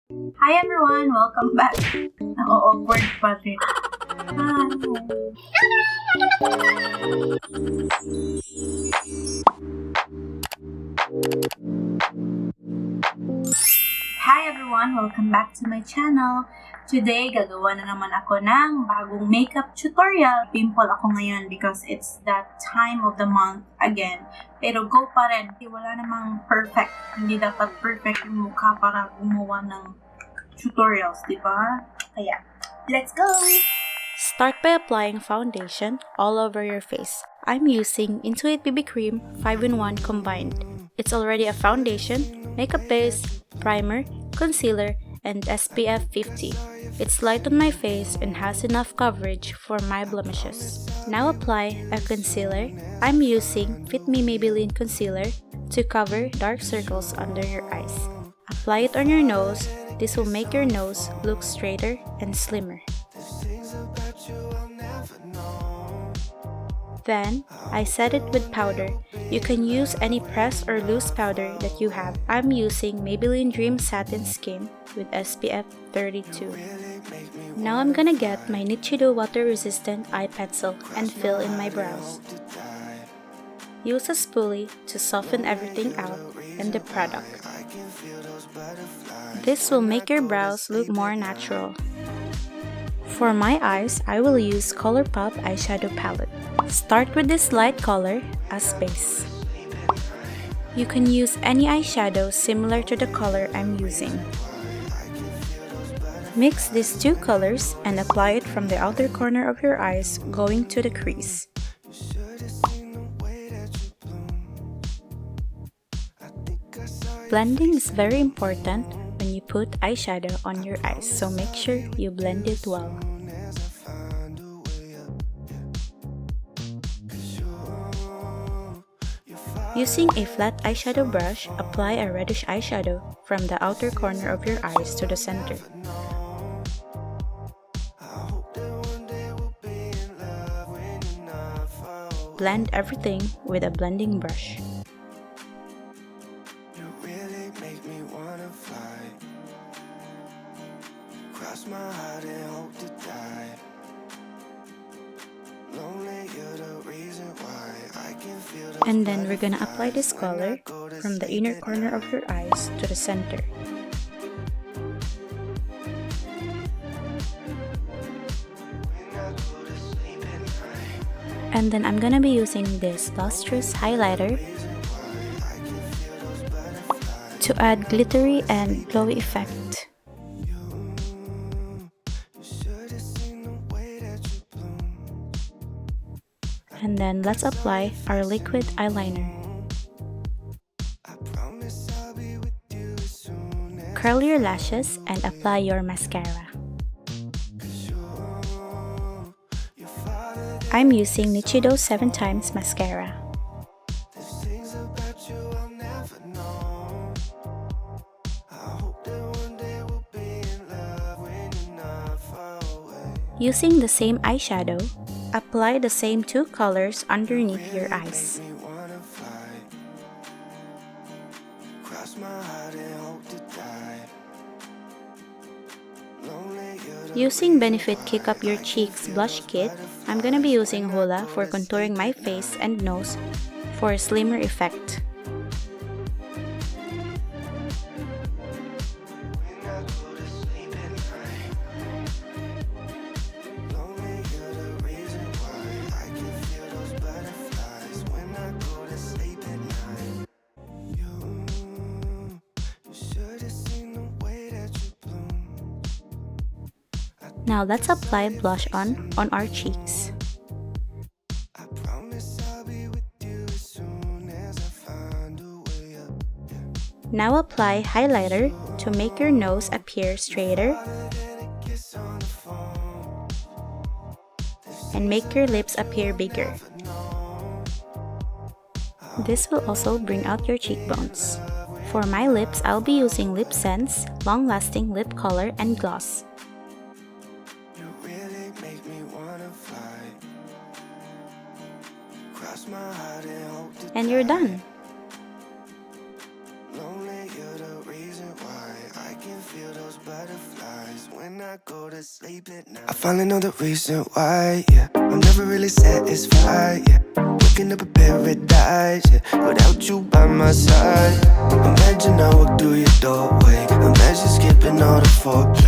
Hi everyone! Welcome back! Awkward pa rin. Hi everyone! Welcome back to my channel. Today, gagawa na naman ako ng bagong makeup tutorial. Pimple ako ngayon because it's that time of the month again. Pero go pa rin. Wala namang perfect. Hindi dapat perfect yung mukha para gumawa ng tutorials, di ba? Kaya, let's go! Start by applying foundation all over your face. I'm using In2it BB Cream 5-in-1 combined. It's already a foundation, makeup base, primer, concealer, and SPF 50. It's light on my face and has enough coverage for my blemishes. Now apply a concealer. I'm using Fit Me Maybelline Concealer to cover dark circles under your eyes. Apply it on your nose. This will make your nose look straighter and slimmer. Then, I set it with powder. You can use any pressed or loose powder that you have. I'm using Maybelline Dream Satin Skin with SPF 32. Now I'm gonna get my Nichido water-resistant eye pencil and fill in my brows. Use a spoolie to soften everything out in the product. This will make your brows look more natural. For my eyes, I will use Colourpop eyeshadow palette. Start with this light color as base. You can use any eyeshadow similar to the color I'm using. Mix these two colors and apply it from the outer corner of your eyes going to the crease. Blending is very important when you put eyeshadow on your eyes, so make sure you blend it well. Using a flat eyeshadow brush, apply a reddish eyeshadow from the outer corner of your eyes to the center. Blend everything with a blending brush. And then we're gonna apply this color from the inner corner of your eyes to the center. And then I'm gonna be using this Lustrous highlighter to add glittery and glowy effect. And then let's apply our liquid eyeliner. Curl your lashes and apply your mascara. I'm using Nichido 7x mascara. Using the same eyeshadow, apply the same two colors underneath your eyes. Using Benefit Kick Up Your Cheeks blush kit, I'm gonna be using Hoola for contouring my face and nose for a slimmer effect. Now let's apply blush on our cheeks. Now apply highlighter to make your nose appear straighter and make your lips appear bigger. This will also bring out your cheekbones. For my lips, I'll be using Lip Sense Long Lasting Lip Color and Gloss. And you're done! those butterflies when I go to sleep at night. I finally know the reason why, yeah. I'm never really satisfied, yeah. Waking up a paradise, yeah, without you by my side. Imagine I walk through your doorway. Imagine skipping all the foreplay.